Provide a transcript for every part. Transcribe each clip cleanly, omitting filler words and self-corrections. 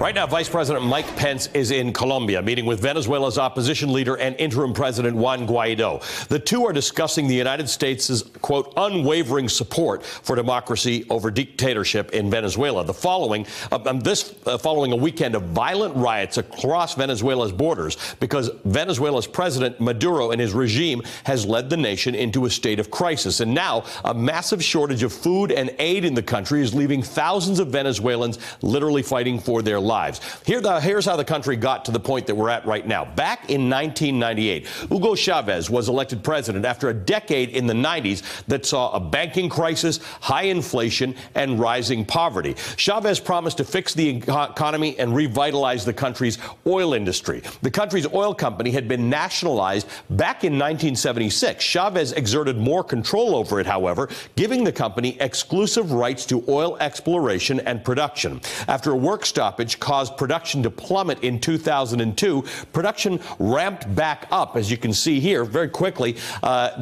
Right now, Vice President Mike Pence is in Colombia, meeting with Venezuela's opposition leader and interim President Juan Guaido. The two are discussing the United States' quote, unwavering support for democracy over dictatorship in Venezuela. Following a weekend of violent riots across Venezuela's borders because Venezuela's President Maduro and his regime has led the nation into a state of crisis. And now a massive shortage of food and aid in the country is leaving thousands of Venezuelans literally fighting for their lives. Here's how the country got to the point that we're at right now. Back in 1998, Hugo Chavez was elected president after a decade in the 90s that saw a banking crisis, high inflation, and rising poverty. Chavez promised to fix the economy and revitalize the country's oil industry. The country's oil company had been nationalized back in 1976. Chavez exerted more control over it, however, giving the company exclusive rights to oil exploration and production. After a work stoppage caused production to plummet in 2002, production ramped back up, as you can see here, very quickly,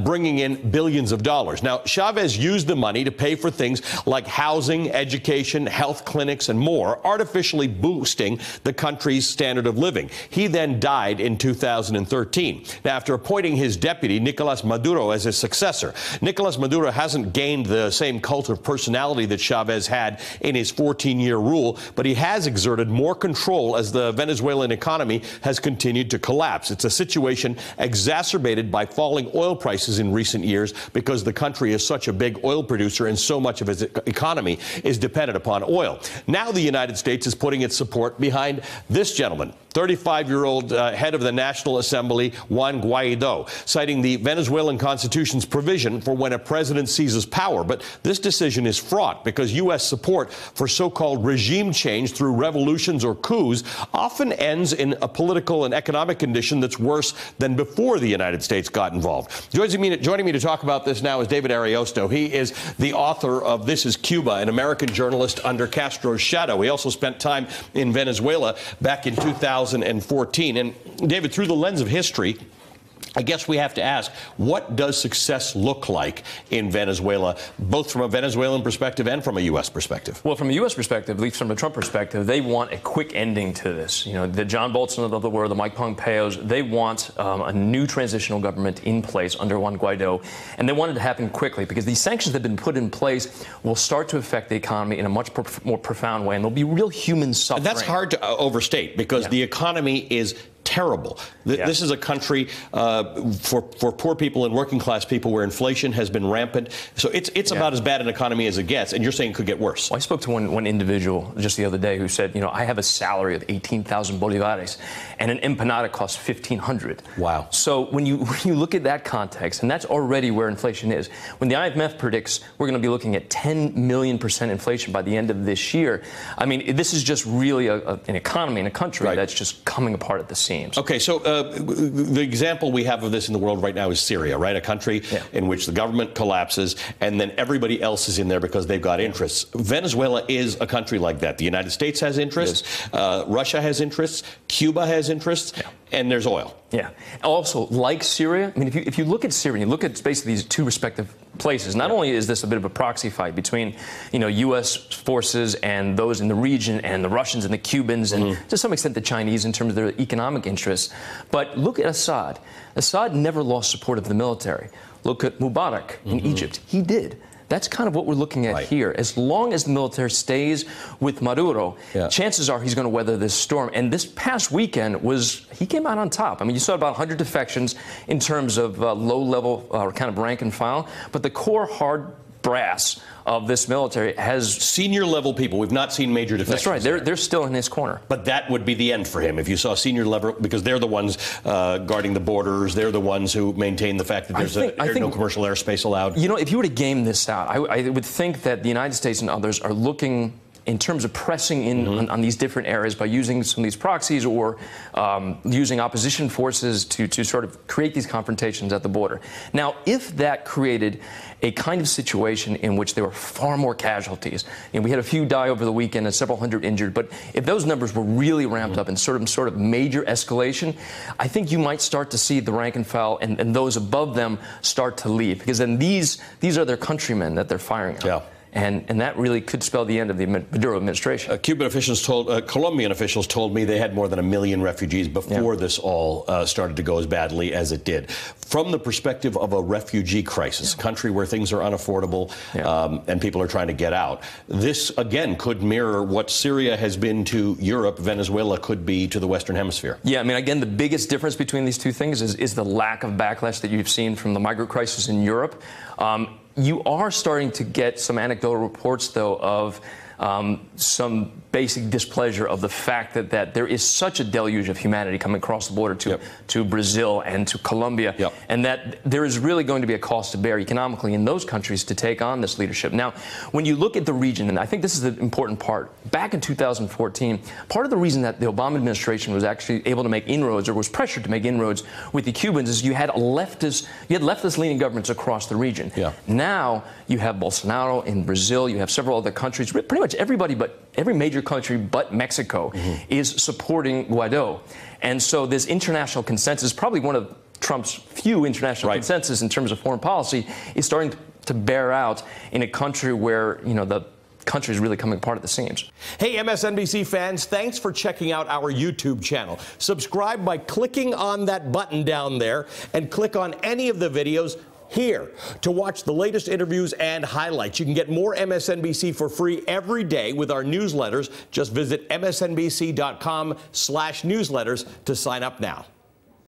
bringing in billions of dollars. Now, Chavez used the money to pay for things like housing, education, health clinics, and more, artificially boosting the country's standard of living. He then died in 2013. Now, after appointing his deputy, Nicolas Maduro, as his successor, Nicolas Maduro hasn't gained the same cult of personality that Chavez had in his 14-year rule, but he has exerted more control as the Venezuelan economy has continued to collapse. It's a situation exacerbated by falling oil prices in recent years because the country is such a big oil producer and so much of its economy is dependent upon oil. Now the United States is putting its support behind this gentleman, 35-year-old head of the National Assembly, Juan Guaido, citing the Venezuelan Constitution's provision for when a president seizes power. But this decision is fraught because U.S. support for so-called regime change through revolutions or coups often ends in a political and economic condition that's worse than before the United States got involved. Joining me to talk about this now is David Ariosto. He is the author of This is Cuba, an American journalist under Castro's shadow. He also spent time in Venezuela back in 2014. And David, through the lens of history, I guess we have to ask, what does success look like in Venezuela, both from a Venezuelan perspective and from a U.S. perspective? Well, from a U.S. perspective, at least from a Trump perspective, they want a quick ending to this. You know, the John Bolton of the world, the Mike Pompeos, they want a new transitional government in place under Juan Guaido, and they want it to happen quickly because these sanctions that have been put in place will start to affect the economy in a much more profound way, and there'll be real human suffering. That's hard to overstate because the economy is terrible. This is a country for poor people and working class people where inflation has been rampant. So it's about as bad an economy as it gets. And you're saying it could get worse. Well, I spoke to one individual just the other day who said, you know, I have a salary of 18,000 bolivares and an empanada costs 1,500. Wow. So when you look at that context, and that's already where inflation is, when the IMF predicts we're going to be looking at 10 million% inflation by the end of this year, I mean, this is just really an economy in a country that's just coming apart at the seams. Okay, so the example we have of this in the world right now is Syria, right? A country in which the government collapses and then everybody else is in there because they've got interests. Venezuela is a country like that. The United States has interests, Russia has interests, Cuba has interests, and there's oil. Yeah. Also, like Syria, I mean, if you look at Syria, you look at basically these two respective places, not only is this a bit of a proxy fight between, you know, U.S. forces and those in the region and the Russians and the Cubans and to some extent the Chinese in terms of their economic interests, but look at Assad. Assad never lost support of the military. Look at Mubarak in Egypt. He did. That's kind of what we're looking at here. As long as the military stays with Maduro, chances are he's going to weather this storm. And this past weekend he came out on top. I mean, you saw about 100 defections in terms of low-level kind of rank and file, but the core hard brass of this military has senior level people. We've not seen major defections. That's right. They're still in his corner. But that would be the end for him if you saw senior level, because they're the ones guarding the borders. They're the ones who maintain the fact that there's no commercial airspace allowed. You know, if you were to game this out, I would think that the United States and others are looking in terms of pressing in on these different areas by using some of these proxies or using opposition forces to sort of create these confrontations at the border. Now, if that created a kind of situation in which there were far more casualties, and we had a few die over the weekend and several hundred injured, but if those numbers were really ramped up and sort of major escalation, I think you might start to see the rank and file and those above them start to leave, because then these are their countrymen that they're firing on. And that really could spell the end of the Maduro administration. Colombian officials told me they had more than 1 million refugees before this all started to go as badly as it did. From the perspective of a refugee crisis, a country where things are unaffordable and people are trying to get out, this, again, could mirror what Syria has been to Europe, Venezuela could be to the Western Hemisphere. Yeah, I mean, again, the biggest difference between these two things is the lack of backlash that you've seen from the migrant crisis in Europe. You are starting to get some anecdotal reports, though, of some basic displeasure of the fact that there is such a deluge of humanity coming across the border to Brazil and to Colombia, and that there is really going to be a cost to bear economically in those countries to take on this leadership. Now, when you look at the region, and I think this is the important part, back in 2014, part of the reason that the Obama administration was actually able to make inroads, or was pressured to make inroads with the Cubans, is you had leftist-leaning governments across the region. Now you have Bolsonaro in Brazil, you have several other countries, pretty much every major country but Mexico is supporting Guaido. And so this international consensus, probably one of Trump's few international consensus in terms of foreign policy, is starting to bear out in a country where, you know, the country is really coming apart at the seams. Hey, MSNBC fans, thanks for checking out our YouTube channel. Subscribe by clicking on that button down there and click on any of the videos here to watch the latest interviews and highlights. You can get more MSNBC for free every day with our newsletters. Just visit msnbc.com/newsletters to sign up now.